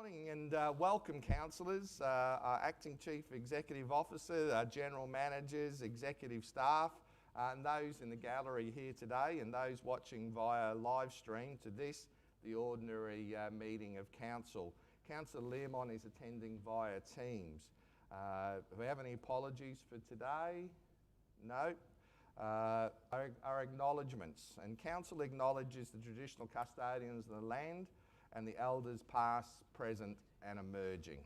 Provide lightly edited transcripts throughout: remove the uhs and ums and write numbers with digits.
Morning and welcome councillors, our Acting Chief Executive Officer, our General Managers, Executive Staff, and those in the gallery here today and those watching via live stream to this, the ordinary meeting of Council. Councillor Learmont is attending via Teams. Do we have any apologies for today? No. Our acknowledgements, and Council acknowledges the traditional custodians of the land and the elders past, present and emerging.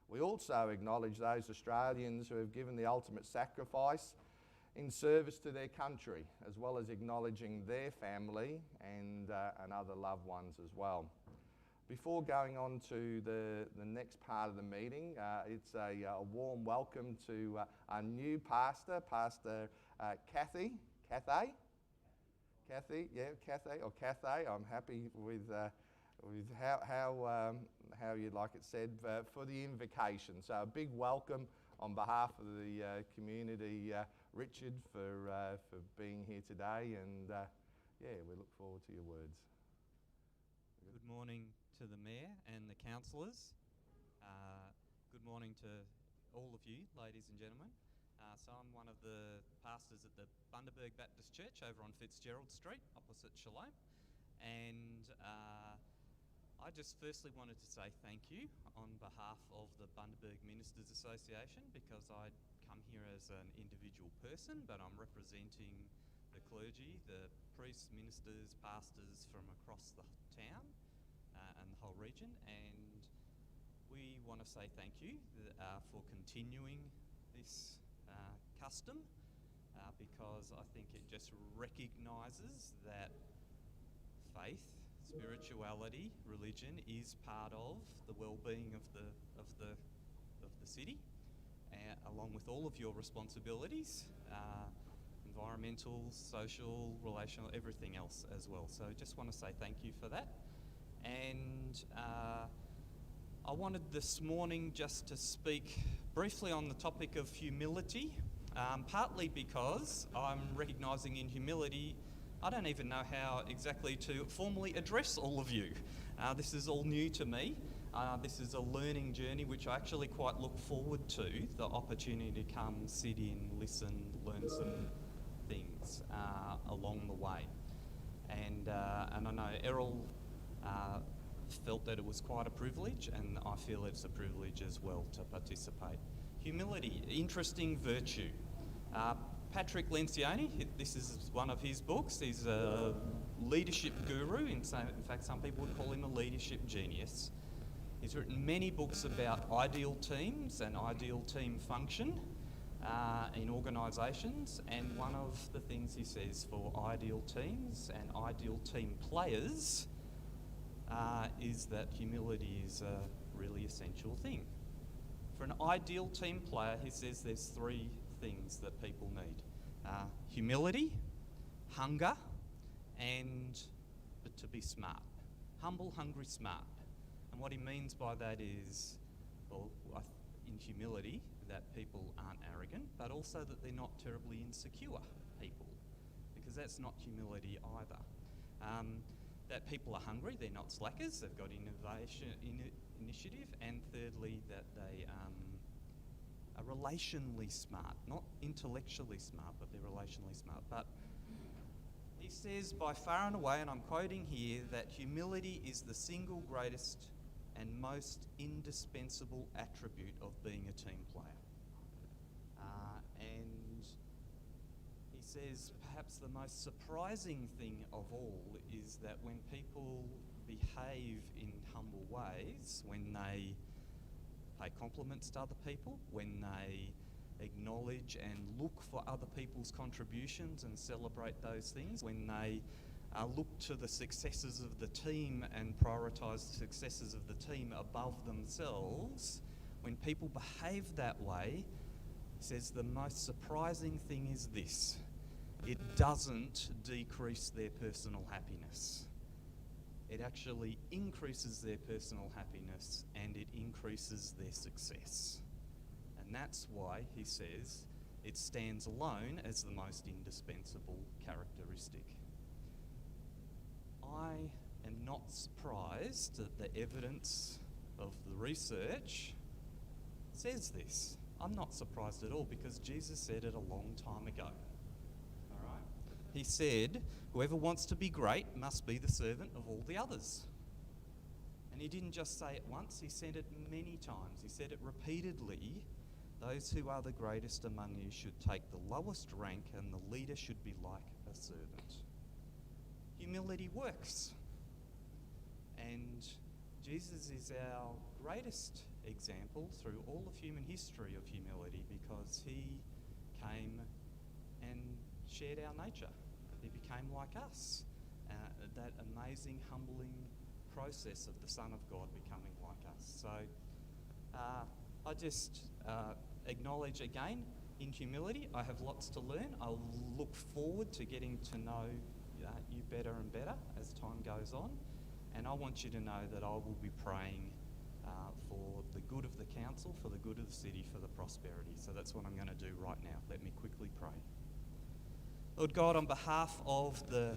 We also acknowledge those Australians who have given the ultimate sacrifice in service to their country, as well as acknowledging their family and other loved ones as well. Before going on to the next part of the meeting, it's a warm welcome to our new pastor, Pastor Cathy. Cathy, yeah, Cathy or Cathay. I'm happy with how you'd like it said for the invocation. So a big welcome on behalf of the community, Richard, for being here today, and yeah, we look forward to your words. Good morning to the Mayor and the councillors. Good morning to all of you, ladies and gentlemen. So I'm one of the pastors at the Bundaberg Baptist Church over on Fitzgerald Street, opposite Shalom. And I just firstly wanted to say thank you on behalf of the Bundaberg Ministers Association, because I'd come here as an individual person, but I'm representing the clergy, the priests, ministers, pastors from across the town and the whole region, and we want to say thank you for continuing this custom, because I think it just recognises that faith, spirituality, religion is part of the well-being of the city, along with all of your responsibilities, environmental, social, relational, everything else as well. So just want to say thank you for that. And I wanted this morning just to speak briefly on the topic of humility, partly because I'm recognising in humility I don't even know how exactly to formally address all of you. This is all new to me. This is a learning journey which I actually quite look forward to, the opportunity to come, sit in, listen, learn some things along the way. And I know Errol felt that it was quite a privilege, and I feel it's a privilege as well to participate. Humility, interesting virtue. Patrick Lencioni, this is one of his books. He's a leadership guru. In fact, some people would call him a leadership genius. He's written many books about ideal teams and ideal team function in organisations. And one of the things he says for ideal teams and ideal team players is that humility is a really essential thing. For an ideal team player, he says there's three things that people need. Humility, hunger, and to be smart. Humble, hungry, smart. And what he means by that is, well, in humility, that people aren't arrogant, but also that they're not terribly insecure people, because that's not humility either. That people are hungry, they're not slackers, they've got initiative, and thirdly, that they are relationally smart, not intellectually smart, but they're relationally smart. But he says by far and away, and I'm quoting here, that humility is the single greatest and most indispensable attribute of being a team player. And he says perhaps the most surprising thing of all is that when people behave in humble ways, when they pay compliments to other people, when they acknowledge and look for other people's contributions and celebrate those things, when they look to the successes of the team and prioritise the successes of the team above themselves, when people behave that way, he says the most surprising thing is this: it doesn't decrease their personal happiness. It actually increases their personal happiness and it increases their success. And that's why he says it stands alone as the most indispensable characteristic. I am not surprised that the evidence of the research says this. I'm not surprised at all because Jesus said it a long time ago. All right? He said, whoever wants to be great must be the servant of all the others. And he didn't just say it once, he said it many times. He said it repeatedly. Those who are the greatest among you should take the lowest rank, and the leader should be like a servant. Humility works. And Jesus is our greatest example through all of human history of humility because he came and shared our nature. He became like us. That amazing, humbling process of the Son of God becoming like us. So I just acknowledge again, in humility, I have lots to learn. I'll look forward to getting to know you better and better as time goes on. And I want you to know that I will be praying for the good of the council, for the good of the city, for the prosperity. So that's what I'm going to do right now. Let me quickly pray. Lord God, on behalf of the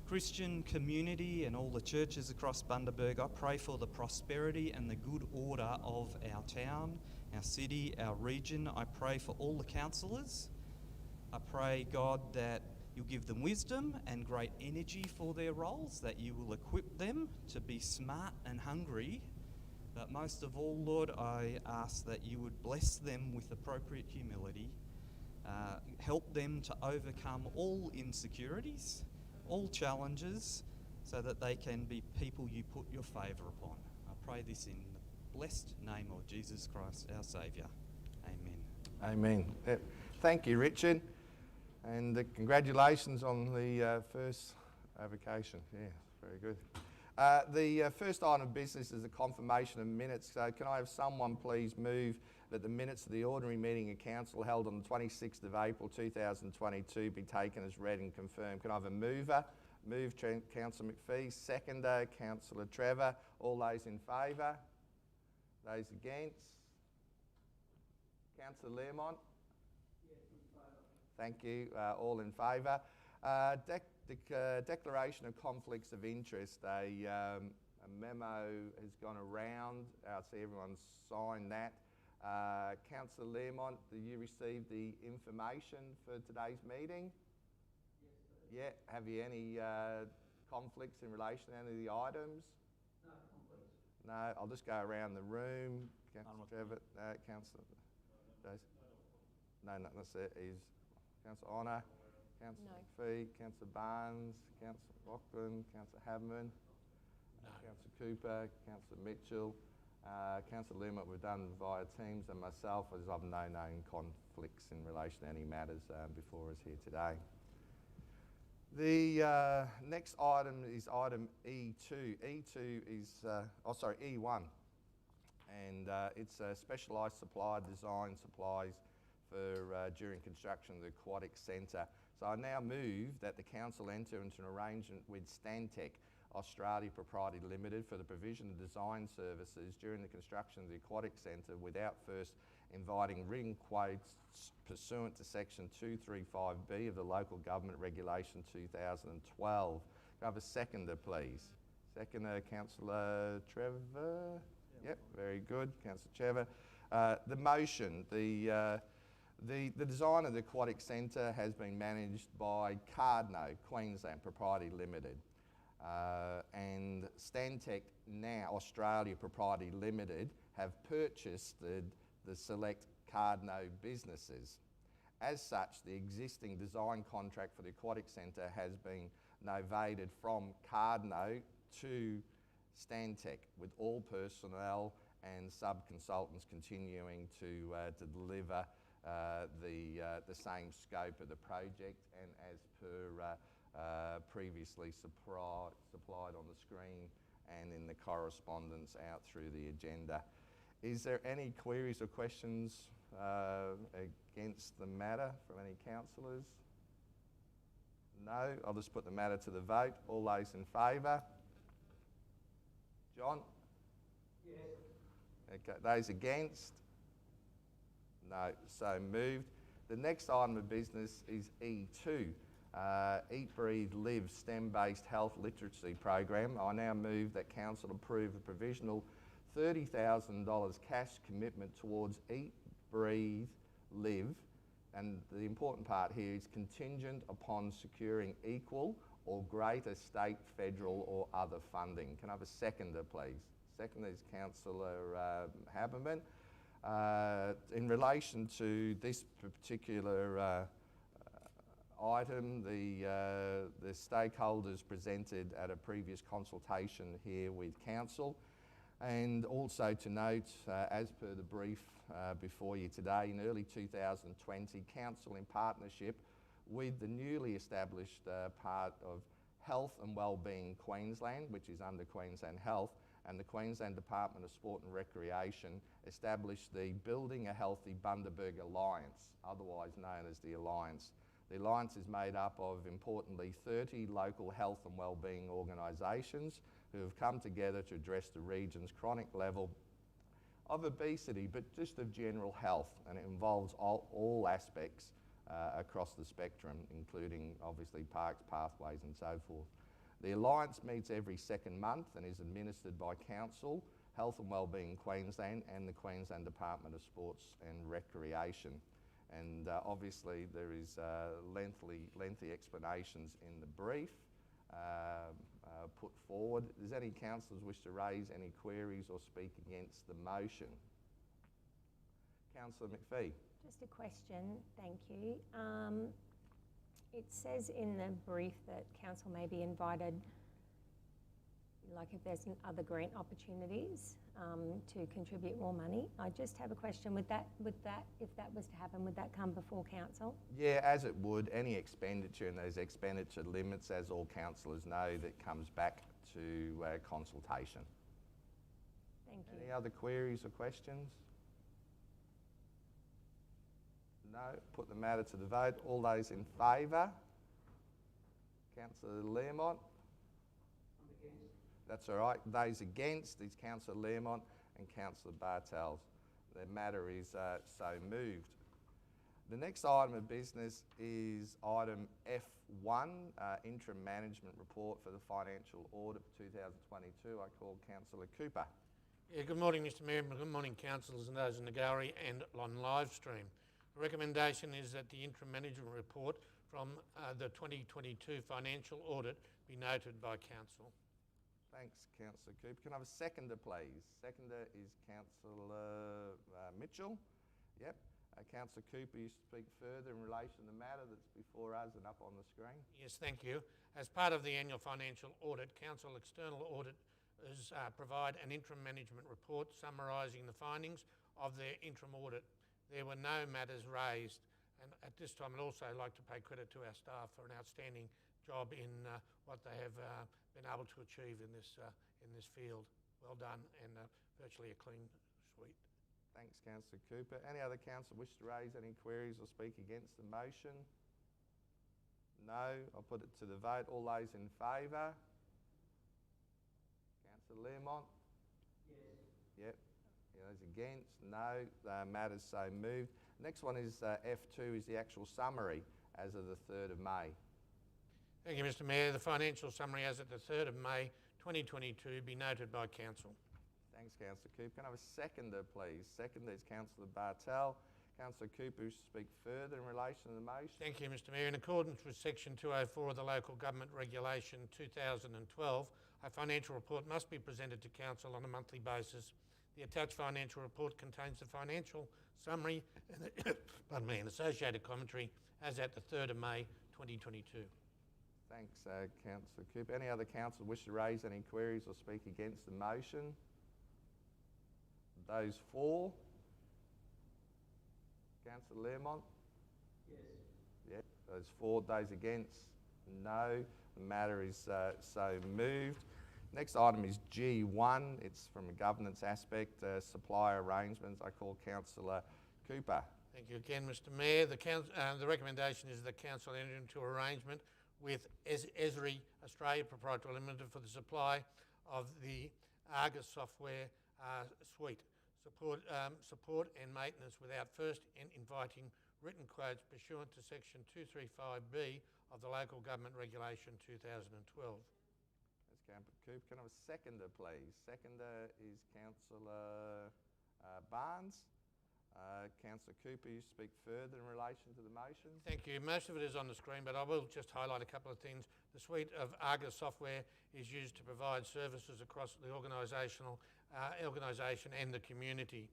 Christian community and all the churches across Bundaberg, I pray for the prosperity and the good order of our town, our city, our region. I pray for all the councillors. I pray, God, that you'll give them wisdom and great energy for their roles, that you will equip them to be smart and hungry. But most of all, Lord, I ask that you would bless them with appropriate humility, help them to overcome all insecurities, all challenges, so that they can be people you put your favour upon. I pray this in the blessed name of Jesus Christ, our Saviour. Amen. Amen. Thank you, Richard. And congratulations on the first avocation. Yeah, very good. The first item of business is the confirmation of minutes. So can I have someone please move that the minutes of the ordinary meeting of council held on the 26th of April 2022 be taken as read and confirmed. Can I have a mover? Move Councillor McPhee. Seconder, Councillor Trevor. All those in favour? Those against? Councillor Learmont? Thank you. All in favour. Declaration of conflicts of interest. A memo has gone around. I see everyone's signed that. Councillor Learmont, do you receive the information for today's meeting? Yes. Yeah. Have you any conflicts in relation to any of the items? No conflicts. No. I'll just go around the room. Councillor Trevor, Councillor. No, that's it. Councillor Honour, Councillor McPhee, Councillor Barnes, Councillor Rockland, Councillor Haberman, Councillor Cooper, Councillor Mitchell, Councillor Learmont we've done via Teams, and myself, as I've no known conflicts in relation to any matters before us here today. The next item is item E2. E2 is, E1, and it's a specialised supplier design supplies for during construction of the Aquatic Centre. So I now move that the council enter into an arrangement with Stantec Australia Proprietary Limited for the provision of design services during the construction of the Aquatic Centre without first inviting written quotes pursuant to section 235B of the Local Government Regulation 2012. Can I have a seconder, please? Seconder, Councillor Trevor. Yep, very good, Councillor Trevor. The motion, the design of the Aquatic Centre has been managed by Cardno, Queensland Proprietary Limited, and Stantec now, Australia Proprietary Limited, have purchased the select Cardno businesses. As such, the existing design contract for the Aquatic Centre has been novated from Cardno to Stantec, with all personnel and sub-consultants continuing to deliver the same scope of the project, and as per previously supplied on the screen and in the correspondence out through the agenda. Is there any queries or questions against the matter from any councillors? No? I'll just put the matter to the vote. All those in favour? John? Yes. Okay. Those against? No. So moved. The next item of business is E2. Eat, Breathe, Live STEM-based health literacy program. I now move that council approve a provisional $30,000 cash commitment towards Eat, Breathe, Live, and the important part here is contingent upon securing equal or greater state, federal or other funding. Can I have a seconder, please? Second is Councillor Haberman. In relation to this particular item, the stakeholders presented at a previous consultation here with Council, and also to note, as per the brief before you today, in early 2020, Council, in partnership with the newly established part of Health and Wellbeing Queensland, which is under Queensland Health, and the Queensland Department of Sport and Recreation, established the Building a Healthy Bundaberg Alliance, otherwise known as the Alliance. The Alliance is made up of, importantly, 30 local health and wellbeing organisations who have come together to address the region's chronic level of obesity, but just of general health, and it involves all aspects across the spectrum, including obviously parks, pathways and so forth. The Alliance meets every second month and is administered by Council, Health and Wellbeing Queensland and the Queensland Department of Sports and Recreation. And obviously there is lengthy explanations in the brief put forward. Does any councillors wish to raise any queries or speak against the motion? Councillor McPhee. Just a question, thank you. It says in the brief that council may be invited, like if there's other grant opportunities to contribute more money. I just have a question, if that was to happen, would that come before council? Yeah, as it would. Any expenditure, and those expenditure limits, as all councillors know, that comes back to consultation. Thank you. Any other queries or questions? No. Put the matter to the vote. All those in favour? Councillor Learmont? I'm against. That's all right. Those against is Councillor Learmont and Councillor Bartels. The matter is so moved. The next item of business is item F1, Interim Management Report for the Financial Audit for 2022. I call Councillor Cooper. Yeah, good morning, Mr Mayor, and good morning, councillors and those in the gallery and on live stream. The recommendation is that the Interim Management Report from the 2022 Financial Audit be noted by Council. Thanks, Councillor Cooper. Can I have a seconder, please? Seconder is Councillor Mitchell. Yep. Councillor Cooper, you speak further in relation to the matter that's before us and up on the screen. Yes, thank you. As part of the annual financial audit, Council External Audit is provide an interim management report summarising the findings of their interim audit. There were no matters raised, and at this time I'd also like to pay credit to our staff for an outstanding job in what they have been able to achieve in this field. Well done, and virtually a clean sweep. Thanks, Councillor Cooper. Any other councillor wish to raise any queries or speak against the motion? No. I'll put it to the vote. All those in favour? Councillor Learmont? Yes. Yep. Those against? No. The matter's so moved. Next one is F2, is the actual summary as of the 3rd of May. Thank you, Mr Mayor. The financial summary as of the 3rd of May 2022 be noted by Council. Thanks, Councillor Cooper. Can I have a seconder, please? Seconder is Councillor Bartel. Councillor Cooper, who speak further in relation to the motion. Thank you, Mr Mayor. In accordance with Section 204 of the Local Government Regulation 2012, a financial report must be presented to Council on a monthly basis. The attached financial report contains the financial summary and an associated commentary as at the 3rd of May 2022. Thanks, Councillor Cooper. Any other councillor wish to raise any queries or speak against the motion? Those for? Councillor Learmont? Yes. Yep. Those for. Those against? No. The matter is so moved. Next item is G1. It's from a governance aspect, supplier arrangements. I call Councillor Cooper. Thank you again, Mr Mayor. The recommendation is that Council enter into arrangement with Esri Australia Proprietary Limited for the supply of the Argus software suite. Support and maintenance without first inviting written quotes pursuant to Section 235B of the Local Government Regulation 2012. Has Cooper. Can I have a seconder, please? Seconder is Councillor Barnes. Councillor Cooper, you speak further in relation to the motion. Thank you. Most of it is on the screen, but I will just highlight a couple of things. The suite of Argus software is used to provide services across the organisation and the community.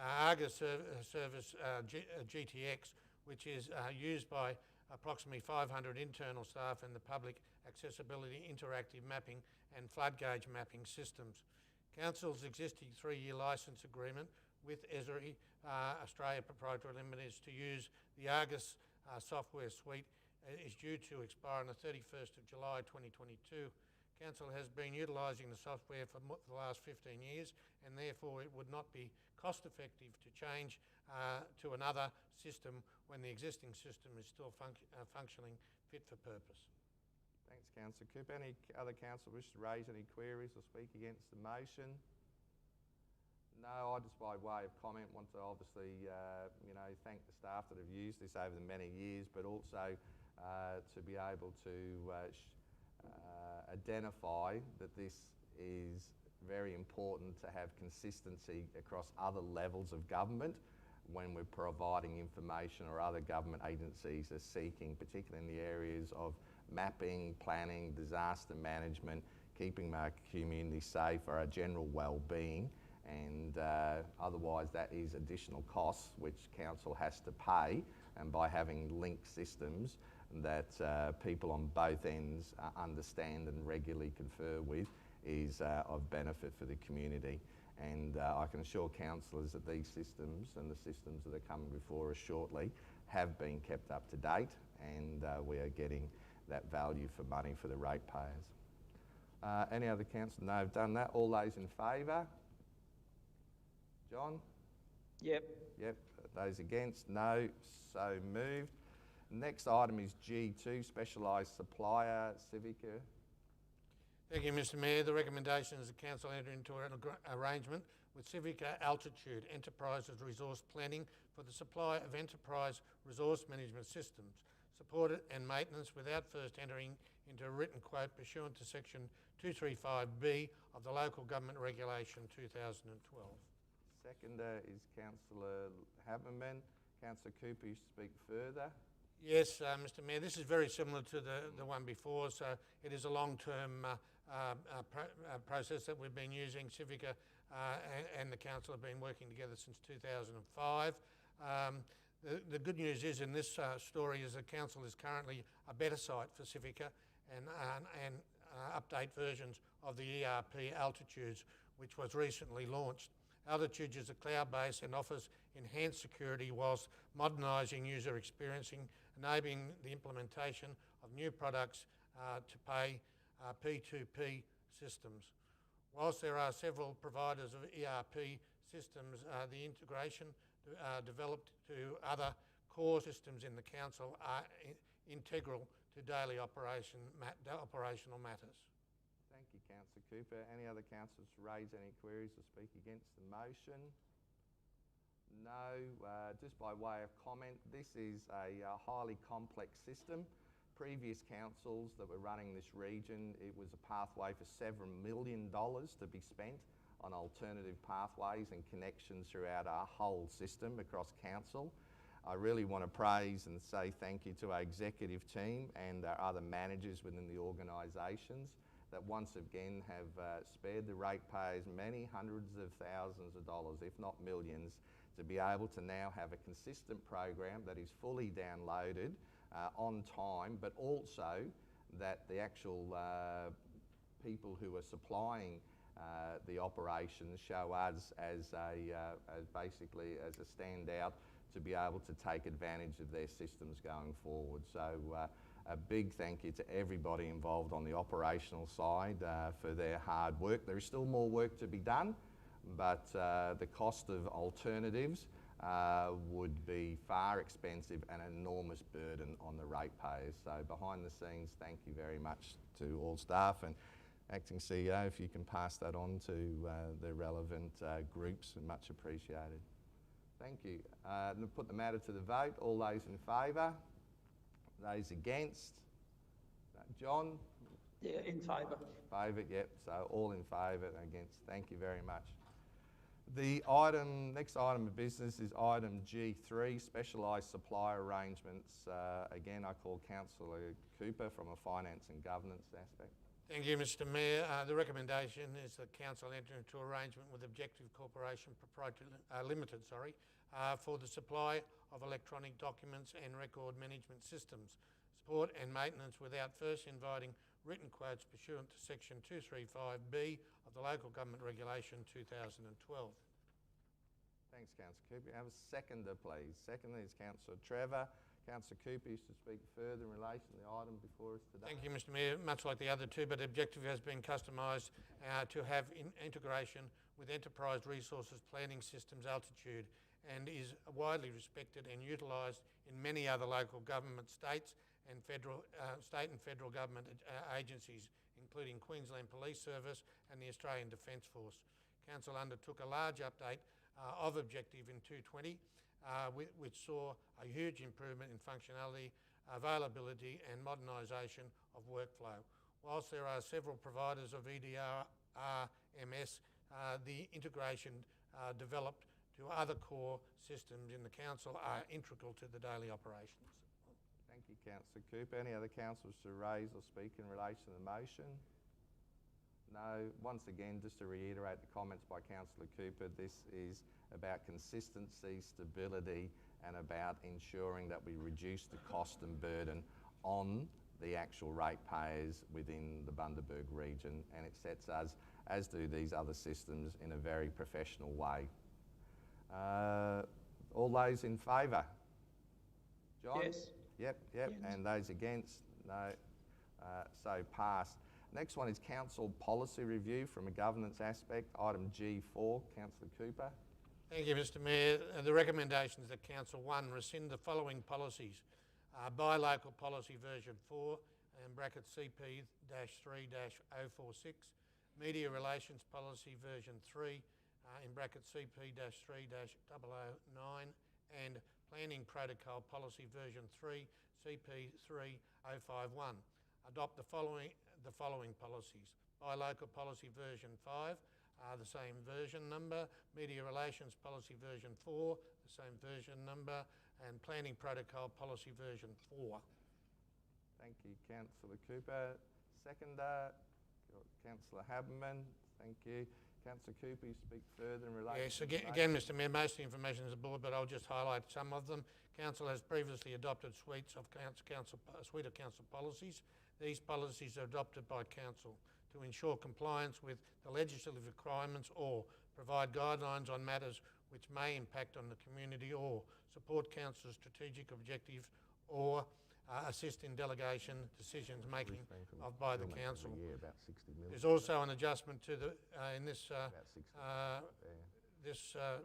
Argus service GTX, which is used by approximately 500 internal staff and the public, accessibility, interactive mapping and flood gauge mapping systems. Council's existing 3-year licence agreement with Esri Australia Proprietary Limited is to use the Argus software suite is due to expire on the 31st of July 2022. Council has been utilising the software for the last 15 years and therefore it would not be cost effective to change to another system when the existing system is still functioning fit for purpose. Thanks, Councillor Cooper. Any other councillor wish to raise any queries or speak against the motion? No, I just by way of comment want to obviously thank the staff that have used this over the many years, but also to be able to identify that this is very important to have consistency across other levels of government when we're providing information or other government agencies are seeking, particularly in the areas of mapping, planning, disaster management, keeping our community safe or our general well-being. And otherwise that is additional costs which council has to pay, and by having linked systems that people on both ends understand and regularly confer with is of benefit for the community. And I can assure councillors that these systems and the systems that are coming before us shortly have been kept up to date, and we are getting that value for money for the ratepayers. Any other councillor? No, I've done that. All those in favour? John? Yep. Yep. Those against? No. So moved. Next item is G2, Specialised Supplier, Civica. Thank you, Mr Mayor. The recommendation is the council enter into an arrangement with Civica Altitude Enterprises Resource Planning for the supply of enterprise resource management systems, support and maintenance without first entering into a written quote pursuant to section 235B of the Local Government Regulation 2012. Seconder is Councillor Haberman. Councillor Cooper, you speak further. Yes, Mr Mayor, this is very similar to the one before, so it is a long-term process that we've been using. Civica and the council have been working together since 2005. The good news is in this story is the council is currently a better site for Civica and update versions of the ERP Altitudes, which was recently launched. Altitudes is a cloud-based and offers enhanced security whilst modernising user experience, enabling the implementation of new products to pay P2P systems. Whilst there are several providers of ERP systems, the integration developed to other core systems in the council are integral to daily operational matters. Thank you, Councillor Cooper. Any other councillors raise any queries or speak against the motion? No. Just by way of comment, this is a highly complex system. Previous councils that were running this region, it was a pathway for several $7 million to be spent on alternative pathways and connections throughout our whole system across council. I really want to praise and say thank you to our executive team and our other managers within the organisations that once again have spared the ratepayers many hundreds of thousands of dollars, if not millions, to be able to now have a consistent program that is fully downloaded on time, but also that the actual people who are supplying the operations show us as basically as a standout to be able to take advantage of their systems going forward. So a big thank you to everybody involved on the operational side for their hard work. There is still more work to be done, but the cost of alternatives would be far expensive and an enormous burden on the ratepayers. So behind the scenes, thank you very much to all staff, and Acting CEO, if you can pass that on to the relevant groups, much appreciated. Thank you. We'll put the matter to the vote. All those in favour? Those against? John, Yeah, in favour. Favour, yep. So all in favour and against. Thank you very much. The next item of business is item G3, Specialised Supplier Arrangements. Again, I call Councillor Cooper from a finance and governance aspect. Thank you, Mr Mayor. The recommendation is that Council enter into arrangement with Objective Corporation Proprietary Limited, for the supply of electronic documents and record management systems, support and maintenance without first inviting written quotes pursuant to section 235B of the Local Government Regulation 2012. Thanks, Councillor Cooper. Have a seconder, please. Seconder is Councillor Trevor. Councillor Cooper is to speak further in relation to the item before us today. Thank you, Mr Mayor. Much like the other two, but Objective has been customised to have integration with Enterprise Resources Planning Systems Altitude and is widely respected and utilised in many other local government state and federal government agencies, including Queensland Police Service and the Australian Defence Force. Council undertook a large update of Objective in 2020, which saw a huge improvement in functionality, availability and modernisation of workflow. Whilst there are several providers of EDRMS, the integration developed to other core systems in the Council are integral to the daily operations. Thank you, Councillor Cooper. Any other councillors to raise or speak in relation to the motion? No. Once again, just to reiterate the comments by Councillor Cooper, this is about consistency, stability, and about ensuring that we reduce the cost and burden on the actual ratepayers within the Bundaberg region, and it sets us, as do these other systems, in a very professional way. All those in favour? John? Yes. Yep. Yes. And those against? No. So passed. Next one is Council Policy Review from a governance aspect, item G4. Councillor Cooper. Thank you, Mr Mayor. The recommendation is that Council 1 rescind the following policies. Buy Local Policy version 4, in bracket CP-3-046, Media Relations Policy version 3, in bracket CP-3-0009, and Planning Protocol Policy version 3, CP-3051. Adopt the following policies. Buy Local Policy version 5, the same version number, Media Relations Policy version 4, the same version number, and Planning Protocol Policy version 4. Thank you, Councillor Cooper. Seconder, Councillor Haberman. Thank you. Councillor Cooper, you speak further in relation. Yes, again, Mr Mayor, most of the information is the board, but I'll just highlight some of them. Council has previously adopted a suite of council policies. These policies are adopted by Council to ensure compliance with the legislative requirements or provide guidelines on matters which may impact on the community or support Council's strategic objectives or assist in delegation decisions making by the Council. About 60 million. There's also an adjustment to the in this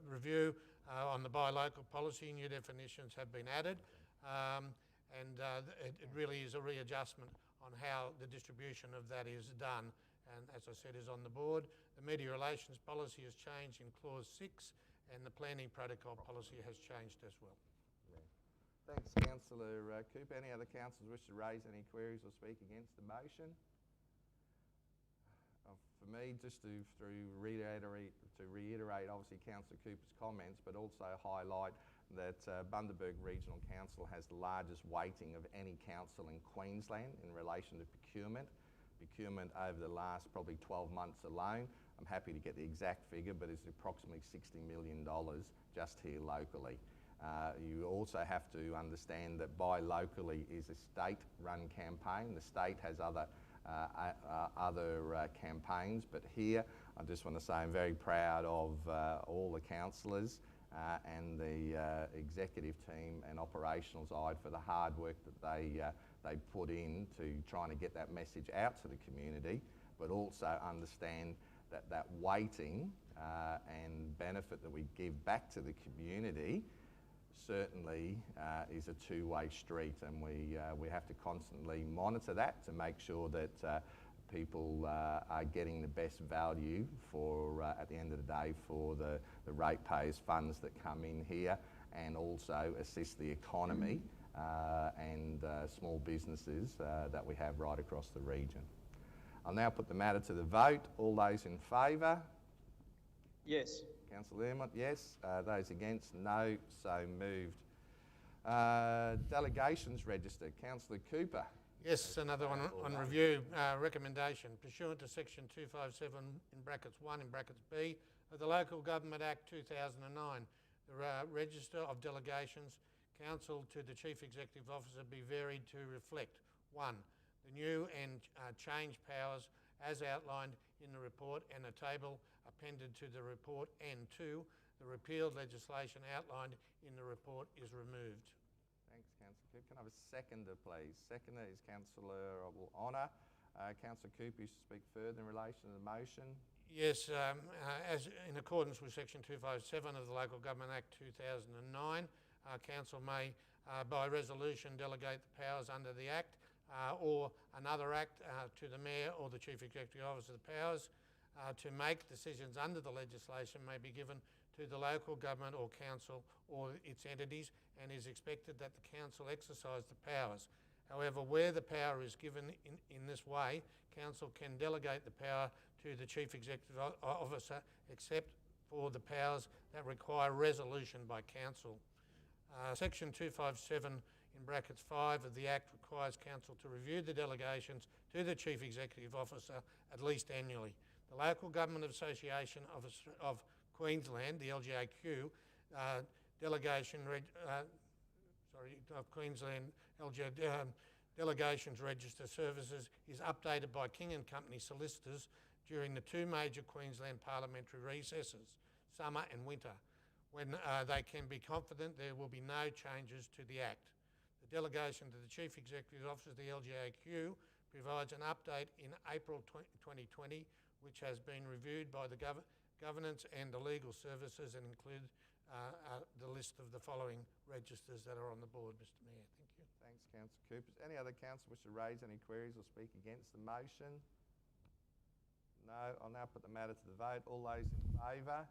review on the buy local policy. New definitions have been added, and it really is a readjustment on how the distribution of that is done. And as I said, is on the board. The media relations policy has changed in clause 6, and the planning protocol policy has changed as well. Thanks, Councillor Cooper. Any other councillors wish to raise any queries or speak against the motion? For me, just to reiterate obviously Councillor Cooper's comments, but also highlight that Bundaberg Regional Council has the largest weighting of any council in Queensland in relation to procurement. Procurement over the last probably 12 months alone, I'm happy to get the exact figure, but it's approximately $60 million just here locally. You also have to understand that Buy Locally is a state-run campaign. The state has other campaigns, but here I just want to say I'm very proud of all the councillors and the executive team and operational side for the hard work that they put in to trying to get that message out to the community, but also understand that weighting and benefit that we give back to the community certainly is a two-way street, and we have to constantly monitor that to make sure that people are getting the best value for at the end of the day for the ratepayers' funds that come in here, and also assist the economy and small businesses that we have right across the region. I'll now put the matter to the vote. All those in favour? Yes. Councillor Earmont, yes. Those against, no. So moved. Delegations register. Councillor Cooper. Yes, another one on review. Recommendation pursuant to section 257 in brackets 1 in brackets B of the Local Government Act 2009, the register of delegations council to the Chief Executive Officer be varied to reflect 1. The new and changed powers as outlined in the report and a table appended to the report, and 2. The repealed legislation outlined in the report is removed. Thanks, Councillor Cooper. Can I have a seconder, please? Seconder is Councillor Honour. Councillor Cooper, you speak further in relation to the motion. Yes, as in accordance with section 257 of the Local Government Act 2009, council may by resolution delegate the powers under the act or another act to the mayor or the chief executive officer. The powers to make decisions under the legislation may be given to the local government or council or its entities, and is expected that the council exercise the powers. However, where the power is given in this way, council can delegate the power to the chief executive officer, except for the powers that require resolution by council. Section 257 in brackets 5 of the Act requires council to review the delegations to the chief executive officer at least annually. The Local Government Association of Queensland, the LGAQ, Delegations Register Services is updated by King & Company solicitors during the 2 major Queensland parliamentary recesses, summer and winter, when they can be confident there will be no changes to the Act. The delegation to the Chief Executive Officer of the LGAQ provides an update in April 2020, which has been reviewed by the governance and the legal services, and include the list of the following registers that are on the board, Mr Mayor. Thank you. Thanks, Councillor Cooper. Any other councillor wish to raise any queries or speak against the motion? No. I'll now put the matter to the vote. All those in favour?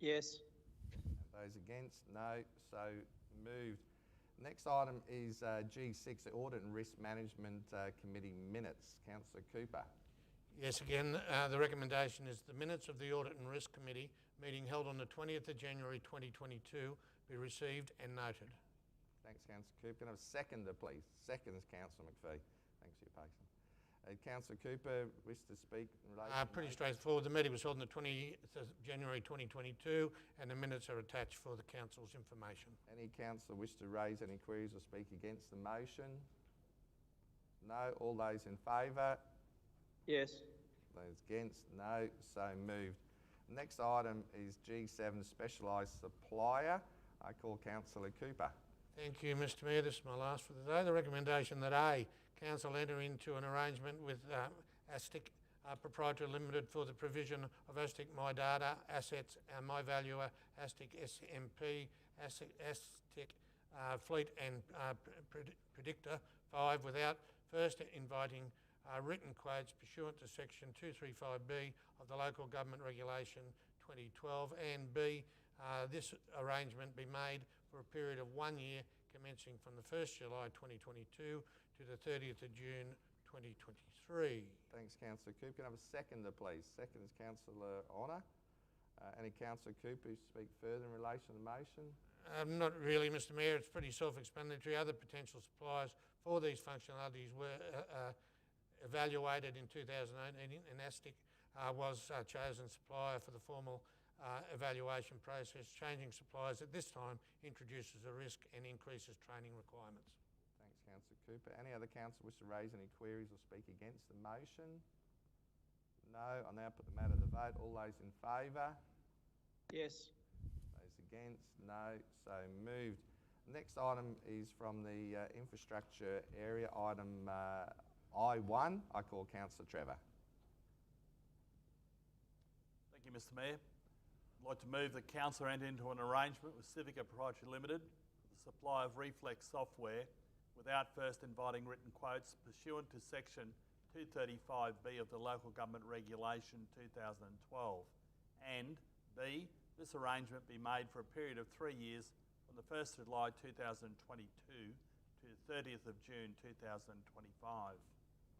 Yes. And those against? No. So moved. Next item is G6, the Audit and Risk Management Committee minutes. Councillor Cooper. Yes, again, the recommendation is the minutes of the Audit and Risk Committee meeting held on the 20th of January 2022 be received and noted. Thanks, Councillor Cooper. Can I have a seconder, please? Second is Councillor McPhee. Thanks for your patience. Councillor Cooper, wish to speak in relation to Pretty straightforward. The meeting was held on the 20th of January 2022 and the minutes are attached for the Council's information. Any councillor wish to raise any queries or speak against the motion? No. All those in favour? Yes. Those against? No. So moved. Next item is G7, Specialised Supplier. I call Councillor Cooper. Thank you, Mr Mayor. This is my last for the day. The recommendation that A, Council enter into an arrangement with ASTIC Proprietary Limited for the provision of ASTIC My Data assets, My Valuer, ASTIC SMP, ASTIC Fleet and Predictor 5 without first inviting written quotes pursuant to section 235B of the Local Government Regulation 2012, and B, this arrangement be made for a period of 1 year commencing from the 1st July 2022 to the 30th of June 2023. Thanks, Councillor Cooper. Can I have a seconder, please? Second is Councillor Honour. Any Councillor Cooper who speak further in relation to the motion? Not really, Mr Mayor. It's pretty self-explanatory. Other potential suppliers for these functionalities were evaluated in 2018, and ASTIC was chosen supplier for the formal evaluation process. Changing suppliers at this time introduces a risk and increases training requirements. Thanks, Councillor Cooper. Any other councillor wish to raise any queries or speak against the motion? No. I'll now put the matter to the vote. All those in favour? Yes. Those against? No. So moved. Next item is from the infrastructure area, item I1. I call Councillor Trevor. Thank you, Mr Mayor. I'd like to move that Council enter into an arrangement with Civica Proprietary Limited for the supply of reflex software without first inviting written quotes pursuant to section 235B of the Local Government Regulation 2012, and B, this arrangement be made for a period of 3 years from the 1st of July 2022 to the 30th of June 2025.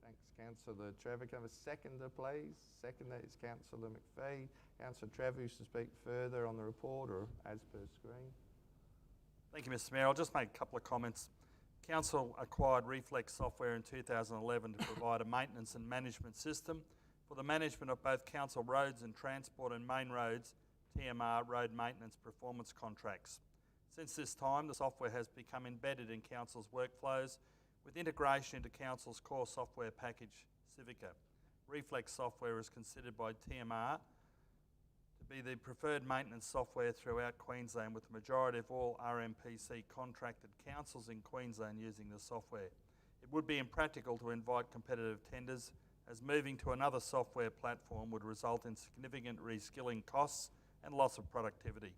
Thanks, Councillor Trevor. Can I have a seconder, please? Seconder is Councillor McPhee. Councillor Trevor, who's to speak further on the report or as per screen? Thank you, Mr Mayor. I'll just make a couple of comments. Council acquired Reflex software in 2011 to provide a maintenance and management system for the management of both council roads and transport and main roads, TMR road maintenance performance contracts. Since this time, the software has become embedded in council's workflows with integration into council's core software package, Civica. Reflex software is considered by TMR to be the preferred maintenance software throughout Queensland, with the majority of all RMPC contracted councils in Queensland using the software. It would be impractical to invite competitive tenders, as moving to another software platform would result in significant reskilling costs and loss of productivity.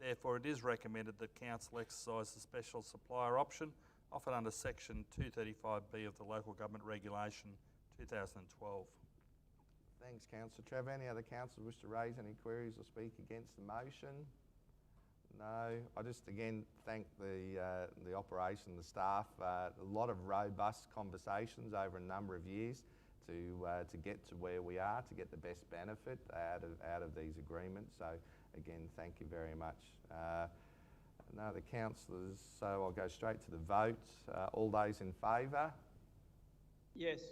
Therefore, it is recommended that council exercise the special supplier option offered under section 235B of the Local Government Regulation 2012. Thanks, Councillor Trevor. Any other councillors wish to raise any queries or speak against the motion? No. I just again thank the operation, the staff. A lot of robust conversations over a number of years to get to where we are, to get the best benefit out of these agreements. So again, thank you very much. No other councillors, so I'll go straight to the vote. All those in favour? Yes.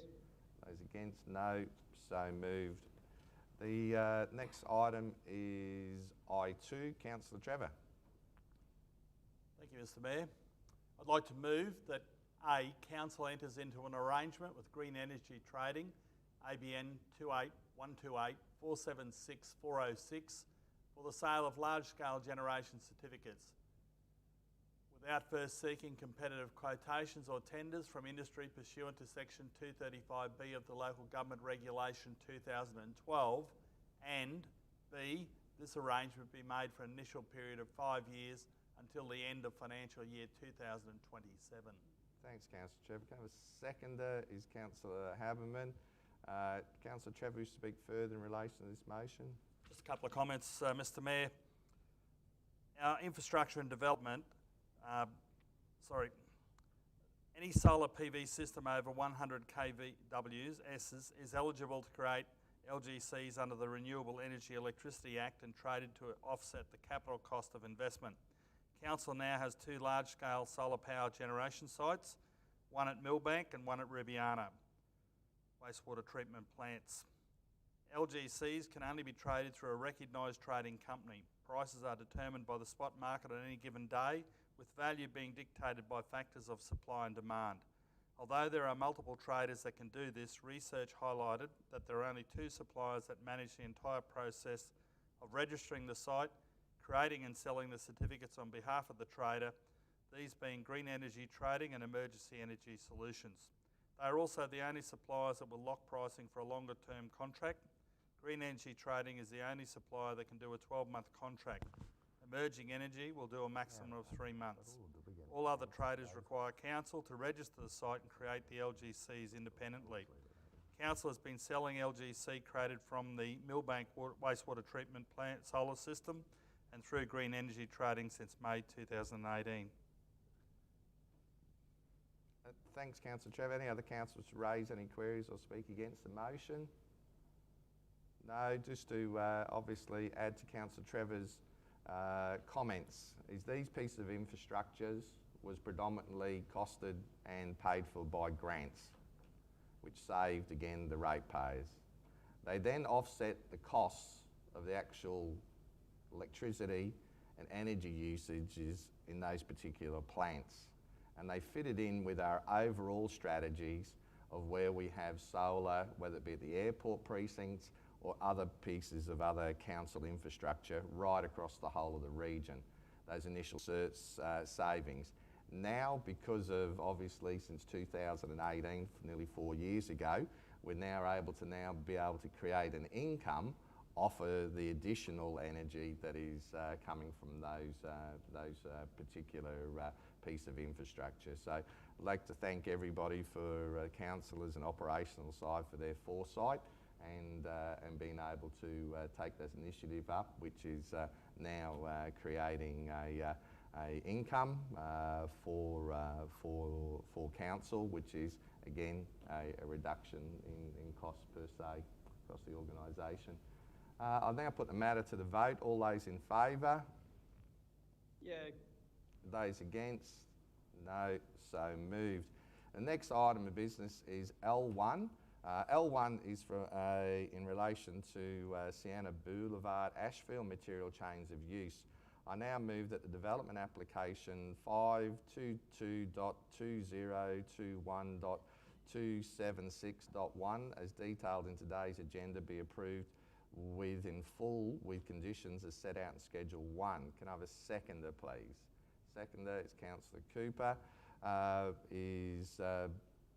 Those against? No. So moved. The next item is I2. Councillor Trevor. Thank you, Mr Mayor. I'd like to move that A, Council enters into an arrangement with Green Energy Trading, ABN 28 128 476 406, for the sale of large-scale generation certificates, without first seeking competitive quotations or tenders from industry pursuant to section 235B of the Local Government Regulation 2012, and B, this arrangement be made for an initial period of 5 years until the end of financial year 2027. Thanks, Councillor Trevor. Can I have a seconder? Is Councillor Haberman. Councillor Trevor, wish to speak further in relation to this motion? Just a couple of comments, Mr Mayor. Our infrastructure and development, any solar PV system over 100 kVWs is eligible to create LGCs under the Renewable Energy Electricity Act and traded to offset the capital cost of investment. Council now has 2 large-scale solar power generation sites, one at Millbank and one at Rubiana, wastewater treatment plants. LGCs can only be traded through a recognised trading company. Prices are determined by the spot market on any given day, with value being dictated by factors of supply and demand. Although there are multiple traders that can do this, research highlighted that there are only 2 suppliers that manage the entire process of registering the site, creating and selling the certificates on behalf of the trader, these being Green Energy Trading and Emergency Energy Solutions. They are also the only suppliers that will lock pricing for a longer term contract. Green Energy Trading is the only supplier that can do a 12-month contract. Emerging Energy will do a maximum of 3 months. All other traders require council to register the site and create the LGCs independently. Council has been selling LGC created from the Millbank wastewater treatment plant solar system and through Green Energy Trading since May 2018. Thanks, Councillor Trevor. Any other councillors to raise any queries or speak against the motion? No, just to obviously add to Councillor Trevor's comments, is these pieces of infrastructures was predominantly costed and paid for by grants, which saved, again, the ratepayers. They then offset the costs of the actual electricity and energy usages in those particular plants. And they fitted in with our overall strategies of where we have solar, whether it be at the airport precincts or other pieces of other council infrastructure right across the whole of the region, those initial savings. Now, because of obviously since 2018, nearly 4 years ago, we're now able to create an income off of the additional energy that is coming from those particular piece of infrastructure. So I'd like to thank everybody for councillors and operational side for their foresight and being able to take this initiative up, which is now creating a income for council, which is again, a reduction in costs per se across the organisation. I'll now put the matter to the vote. All those in favour? Yeah. Those against? No, so moved. The next item of business is L1. L1 is in relation to Sienna Boulevard, Ashfield material change of use. I now move that the development application 522.2021.276.1 as detailed in today's agenda be approved in full with conditions as set out in Schedule 1. Can I have a seconder, please? Seconder is Councillor Cooper.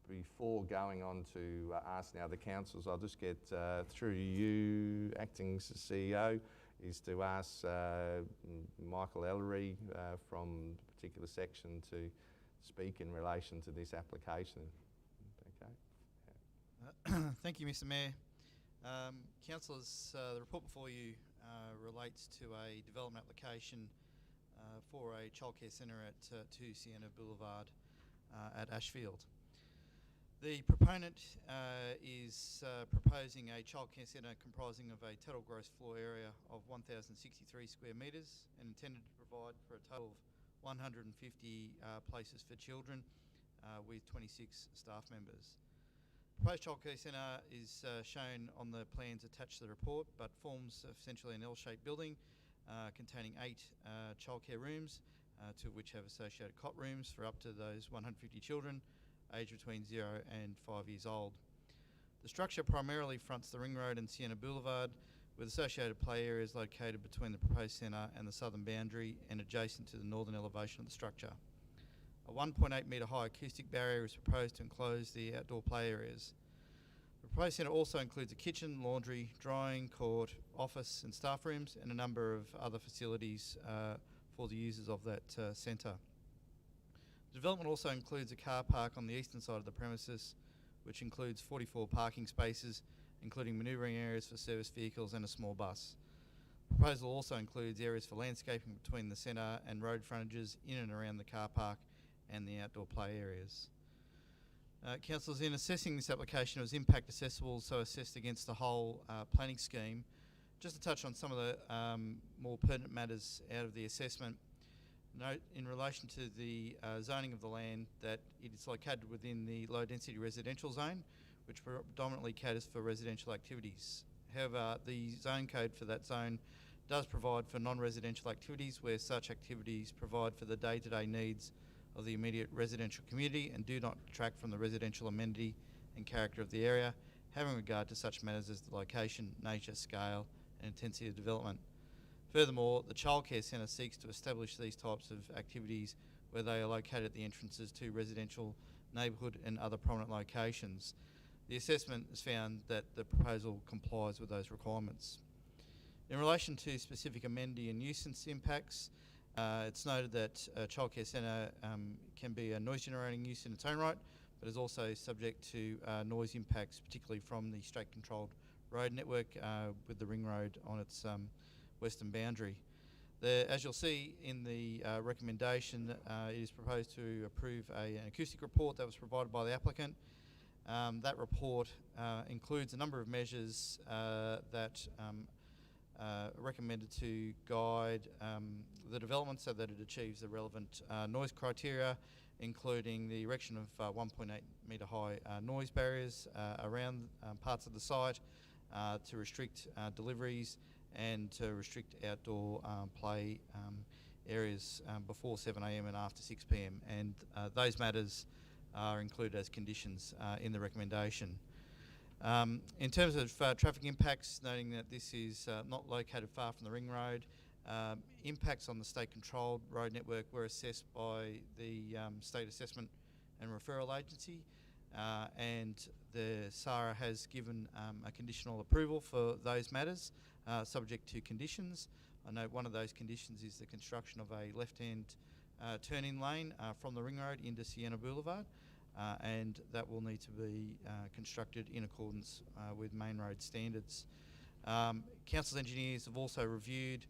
Before going on to ask now the councillors, I'll just get through you, Acting CEO, is to ask Michael Ellery from the particular section to speak in relation to this application. Okay. Thank you, Mr. Mayor. Councillors, the report before you relates to a development application for a childcare centre at 2 Sienna Boulevard at Ashfield. The proponent is proposing a childcare centre comprising of a total gross floor area of 1,063 square metres and intended to provide for a total of 150 places for children with 26 staff members. Proposed childcare centre is shown on the plans attached to the report, but forms essentially an L-shaped building containing 8 childcare rooms, to which have associated cot rooms for up to those 150 children aged between 0 and 5 years old. The structure primarily fronts the Ring Road and Sienna Boulevard, with associated play areas located between the proposed centre and the southern boundary and adjacent to the northern elevation of the structure. A 1.8 metre high acoustic barrier is proposed to enclose the outdoor play areas. The proposed centre also includes a kitchen, laundry, drying, court, office and staff rooms and a number of other facilities for the users of that centre. The development also includes a car park on the eastern side of the premises, which includes 44 parking spaces, including manoeuvring areas for service vehicles and a small bus. The proposal also includes areas for landscaping between the centre and road frontages in and around the car park and the outdoor play areas. Councillors, in assessing this application, it was impact assessable, so assessed against the whole planning scheme. Just to touch on some of the more pertinent matters out of the assessment, note in relation to the zoning of the land that it is located within the low density residential zone, which predominantly caters for residential activities. However, the zone code for that zone does provide for non-residential activities where such activities provide for the day-to-day needs of the immediate residential community and do not detract from the residential amenity and character of the area, having regard to such matters as the location, nature, scale and intensity of development. Furthermore, the childcare centre seeks to establish these types of activities where they are located at the entrances to residential, neighbourhood and other prominent locations. The assessment has found that the proposal complies with those requirements. In relation to specific amenity and nuisance impacts, it's noted that a childcare centre can be a noise generating use in its own right, but is also subject to noise impacts, particularly from the state controlled road network with the Ring Road on its western boundary. As you'll see in the recommendation, it is proposed to approve an acoustic report that was provided by the applicant. That report includes a number of measures that are recommended to guide the development so that it achieves the relevant noise criteria, including the erection of 1.8 metre high noise barriers around parts of the site to restrict deliveries and to restrict outdoor play areas before 7 a.m. and after 6 p.m. And those matters are included as conditions in the recommendation. In terms of traffic impacts, noting that this is not located far from the Ring Road, impacts on the state-controlled road network were assessed by the State Assessment and Referral Agency, and the SARA has given a conditional approval for those matters, subject to conditions. I know one of those conditions is the construction of a left-hand turn-in lane from the Ring Road into Sienna Boulevard, and that will need to be constructed in accordance with main road standards. Council's engineers have also reviewed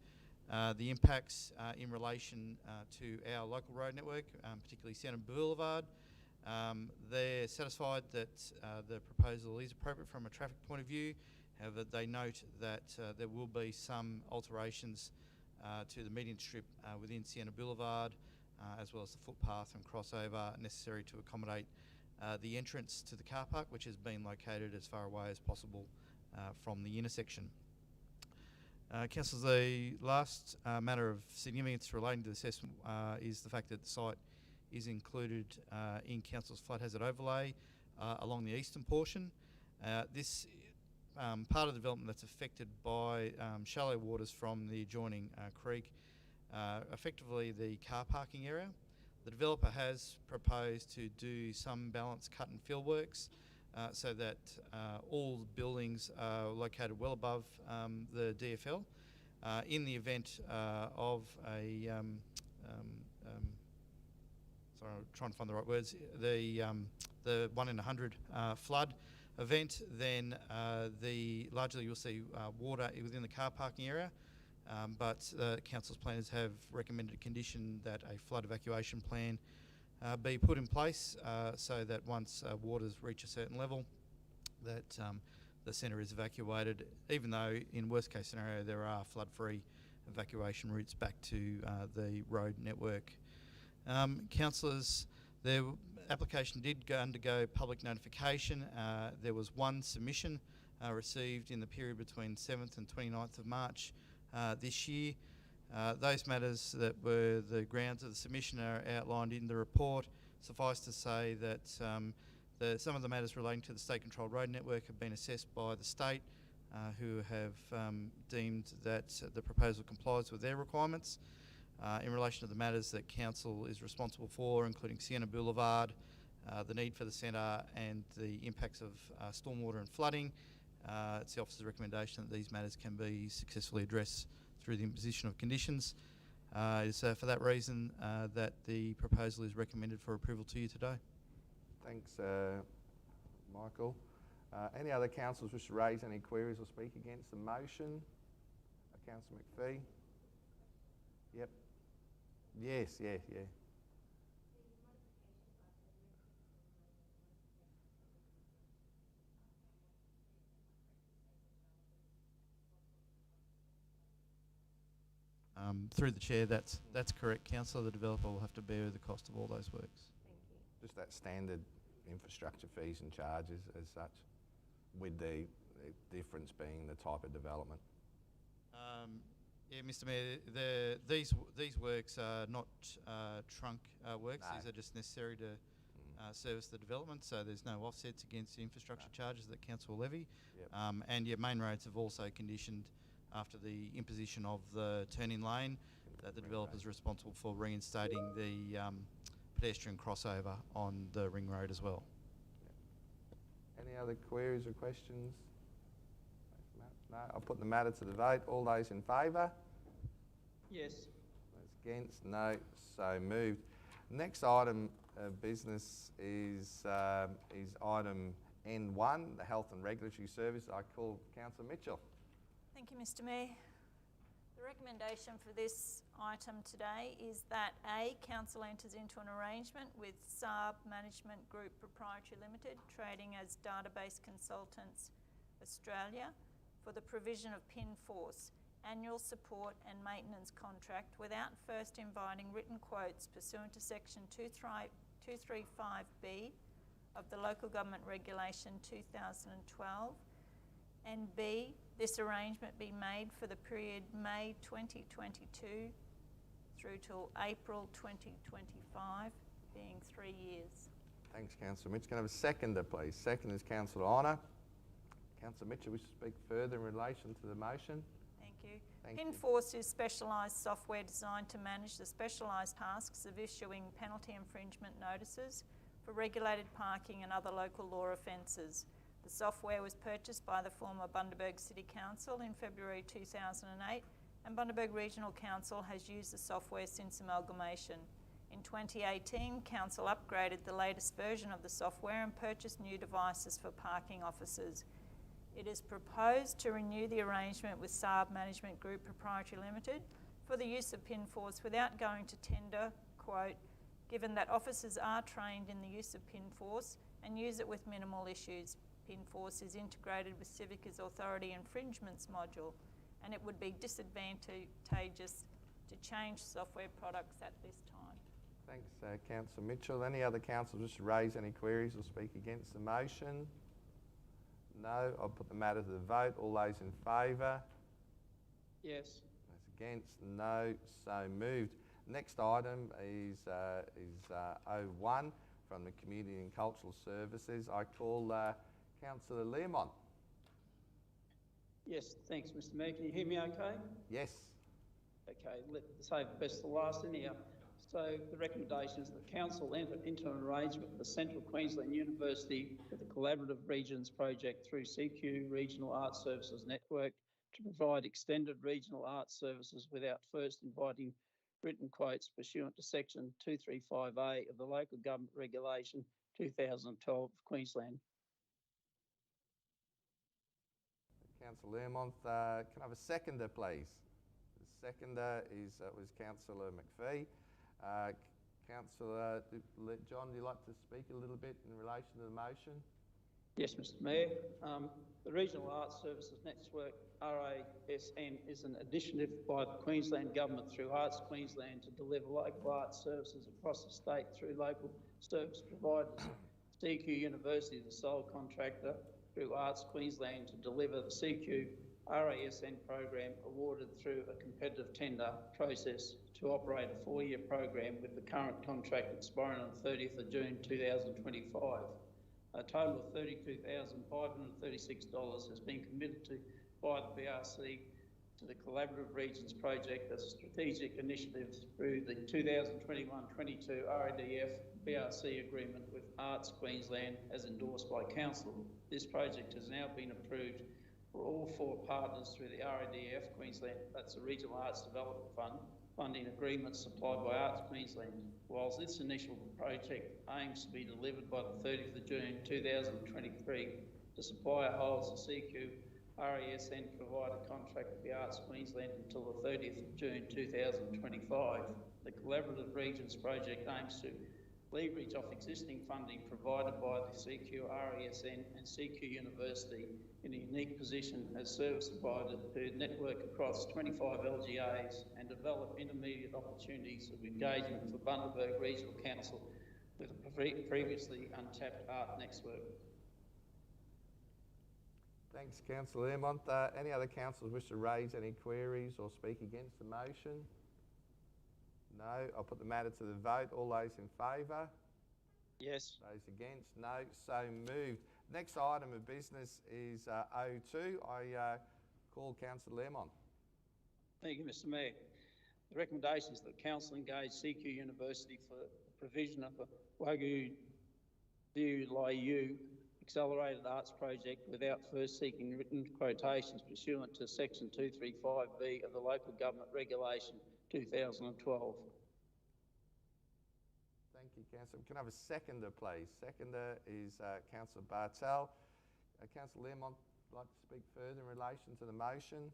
the impacts in relation to our local road network, particularly Sienna Boulevard, They're satisfied that the proposal is appropriate from a traffic point of view. However, they note that there will be some alterations to the median strip within Siena Boulevard, as well as the footpath and crossover necessary to accommodate the entrance to the car park, which has been located as far away as possible from the intersection. Councillors, the last matter of significance relating to the assessment is the fact that the site is included in Council's flood hazard overlay along the eastern portion. This part of the development that's affected by shallow waters from the adjoining creek, effectively the car parking area. The developer has proposed to do some balance cut and fill works so that all the buildings are located well above the DFL. In the event of a, sorry, I'm trying to find the right words, the 1 in 100 flood event, then largely you'll see water within the car parking area. But Council's planners have recommended a condition that a flood evacuation plan be put in place so that once waters reach a certain level, that the centre is evacuated, even though in worst case scenario there are flood-free evacuation routes back to the road network. Councillors, the application did undergo public notification. There was one submission received in the period between 7th and 29th of March this year. Those matters that were the grounds of the submission are outlined in the report. Suffice to say that some of the matters relating to the state-controlled road network have been assessed by the state, who have deemed that the proposal complies with their requirements. In relation to the matters that Council is responsible for, including Siena Boulevard, the need for the centre and the impacts of stormwater and flooding, it's the officer's recommendation that these matters can be successfully addressed through the imposition of conditions. It's for that reason that the proposal is recommended for approval to you today. Thanks, Michael. Any other councillors wish to raise any queries or speak against the motion? Councillor McPhee? Yep. Yes, yeah. Through the chair, that's correct, Councillor. The developer will have to bear the cost of all those works. Thank you. Just that standard infrastructure fees and charges as such, with the difference being the type of development. Yeah, Mr. Mayor, these works are not trunk works. No. These are just necessary to service the development, so there's no offsets against the infrastructure charges that council will levy. Yep. And your main roads have also conditioned, after the imposition of the turn-in lane, that the developer is responsible for reinstating the pedestrian crossover on the ring road as well. Any other queries or questions? No, I'll put the matter to the vote. All those in favour? Yes. Those against? No. So moved. Next item of business is item N1, the Health and Regulatory Service. I call Councillor Mitchell. Thank you, Mr. Mayor. The recommendation for this item today is that A, Council enters into an arrangement with Saab Management Group Proprietary Limited, trading as Database Consultants Australia, for the provision of PIN-Force annual support and maintenance contract without first inviting written quotes pursuant to section 235B of the Local Government Regulation 2012, and B, this arrangement be made for the period May 2022 through till April 2025, being 3 years. Thanks, Councillor Mitchell. Can I have a seconder, please? Second is Councillor Honour. Councillor Mitchell, wish to speak further in relation to the motion? Thank you. Thank you. PIN-Force is specialised software designed to manage the specialised tasks of issuing penalty infringement notices for regulated parking and other local law offences. The software was purchased by the former Bundaberg City Council in February 2008, and Bundaberg Regional Council has used the software since amalgamation. In 2018, Council upgraded the latest version of the software and purchased new devices for parking officers. It is proposed to renew the arrangement with Saab Management Group Proprietary Limited for the use of PIN-Force without going to tender, quote, given that officers are trained in the use of PIN-Force and use it with minimal issues. PIN-Force is integrated with Civica's Authority Infringements module, and it would be disadvantageous to change software products at this time. Thanks, Councillor Mitchell. Any other councillors wish to raise any queries or speak against the motion? No. I'll put the matter to the vote. All those in favour? Yes. Those against? No. So moved. Next item is 01 from the Community and Cultural Services. I call Councillor Learmont. Yes, thanks, Mr. Mayor. Can you hear me okay? Yes. Okay, let's save the best for last anyhow. So the recommendation is that Council enter into an arrangement with the Central Queensland University for the Collaborative Regions project through CQ Regional Arts Services Network to provide extended regional arts services without first inviting written quotes pursuant to Section 235A of the Local Government Regulation 2012 of Queensland. Councillor Learmont, can I have a seconder, please? The seconder was Councillor McPhee. Councillor John, do you like to speak a little bit in relation to the motion? Yes, Mr. Mayor. The Regional Arts Services Network, RASN, is an initiative by the Queensland Government through Arts Queensland to deliver local arts services across the state through local service providers. CQ University is the sole contractor through Arts Queensland to deliver the CQ RASN program, awarded through a competitive tender process to operate a 4-year program with the current contract expiring on 30th of June 2025. A total of $32,536 has been committed to by the BRC to the Collaborative Regions project as a strategic initiative through the 2021-22 RADF BRC agreement with Arts Queensland as endorsed by Council. This project has now been approved for all 4 partners through the RADF Queensland, that's the Regional Arts Development Fund, funding agreements supplied by Arts Queensland. Whilst this initial project aims to be delivered by the 30th of June 2023, the supplier holds the CQ RASN provider contract with the Arts Queensland until the 30th of June 2025. The Collaborative Regions project aims to leverage off existing funding provided by the CQ RASN and CQ University in a unique position as service provider to network across 25 LGAs and develop intermediate opportunities of engagement for Bundaberg Regional Council with a previously untapped art network. Thanks, Councillor Learmont. Any other councillors wish to raise any queries or speak against the motion? No. I'll put the matter to the vote. All those in favour? Yes. Those against? No. So moved. Next item of business is 02. I call Councillor Learmont. Thank you, Mr. Mayor. The recommendation is that Council engage CQ University for the provision of a Wagyu Liu accelerated arts project without first seeking written quotations pursuant to Section 235B of the Local Government Regulation 2012. Thank you, Councillor. Can I have a seconder, please? Seconder is Councillor Bartel. Councillor Learmont, would like to speak further in relation to the motion?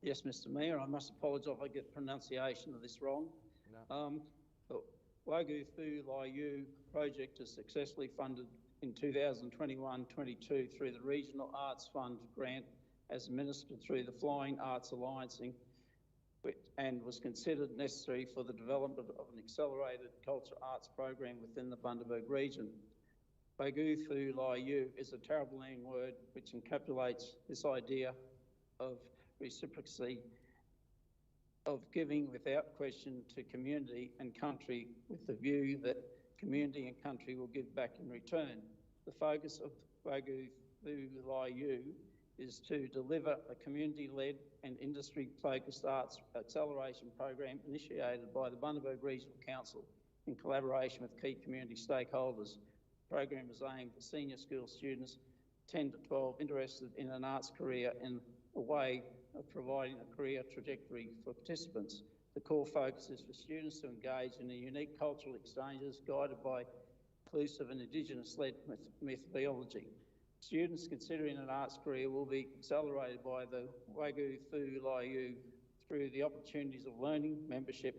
Yes, Mr. Mayor. I must apologise if I get pronunciation of this wrong. No. The Wagyu Fu Liu project is successfully funded in 2021-22 through the Regional Arts Fund grant as administered through the Flying Arts Alliance and was considered necessary for the development of an accelerated culture arts program within the Bundaberg region. Wagyu Fu Liu is a Tarablang word which encapsulates this idea of reciprocity, of giving without question to community and country with the view that community and country will give back in return. The focus of Wagyu Fu Liu is to deliver a community-led and industry-focused arts acceleration program initiated by the Bundaberg Regional Council in collaboration with key community stakeholders. The program is aimed at senior school students 10 to 12 interested in an arts career in a way of providing a career trajectory for participants. The core focus is for students to engage in a unique cultural exchanges guided by inclusive and Indigenous-led methodology. Students considering an arts career will be accelerated by the Wagyu Fu Liu through the opportunities of learning, mentorship,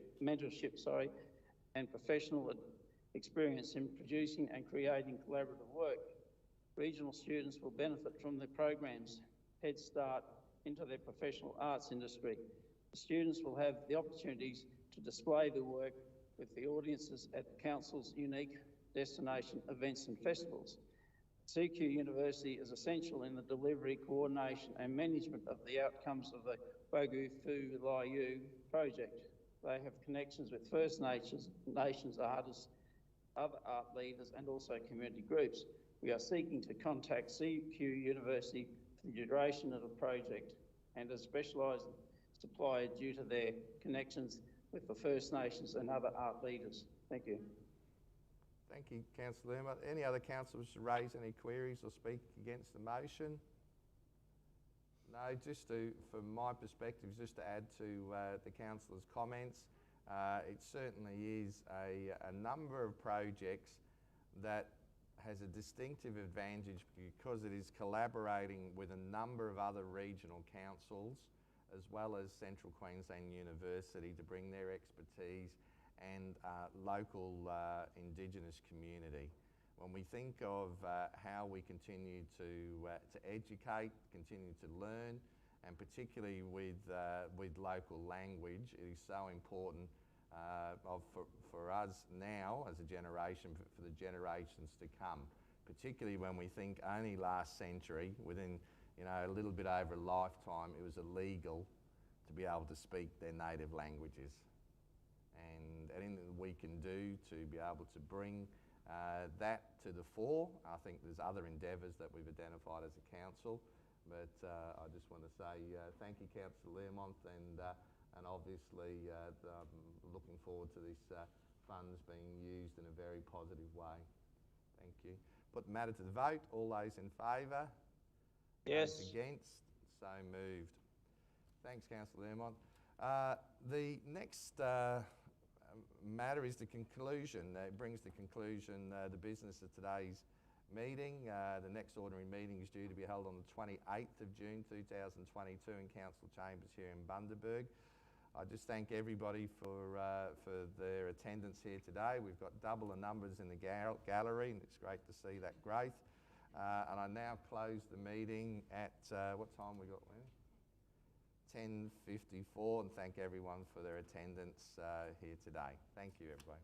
and professional experience in producing and creating collaborative work. Regional students will benefit from the program's head start into their professional arts industry. The students will have the opportunities to display their work with the audiences at the Council's unique destination events and festivals. CQ University is essential in the delivery, coordination and management of the outcomes of the Bogu Fu Lai Yu project. They have connections with First Nations artists, other art leaders and also community groups. We are seeking to contact CQ University for the duration of the project and a specialised supplier due to their connections with the First Nations and other art leaders. Thank you. Thank you, Councillor Lerma. Any other councillors to raise any queries or speak against the motion? No, from my perspective, just to add to the councillor's comments, it certainly is a number of projects that has a distinctive advantage because it is collaborating with a number of other regional councils as well as Central Queensland University to bring their expertise and local Indigenous community. When we think of how we continue to educate, continue to learn, and particularly with local language, it is so important for us now as a generation, for the generations to come. Particularly when we think only last century, within a little bit over a lifetime, it was illegal to be able to speak their native languages. And anything that we can do to be able to bring that to the fore. I think there's other endeavours that we've identified as a council, but I just want to say thank you, Councillor Learmont, and obviously looking forward to this funds being used in a very positive way. Thank you. Put the matter to the vote. All those in favour? Yes. Those against? So moved. Thanks, Councillor Learmont. The next matter is the conclusion. It brings to conclusion the business of today's meeting. The next ordinary meeting is due to be held on the 28th of June 2022 in Council Chambers here in Bundaberg. I just thank everybody for their attendance here today. We've got double the numbers in the gallery, and it's great to see that growth. And I now close the meeting at, what time we got, Lenny? 10:54, and thank everyone for their attendance here today. Thank you, everybody.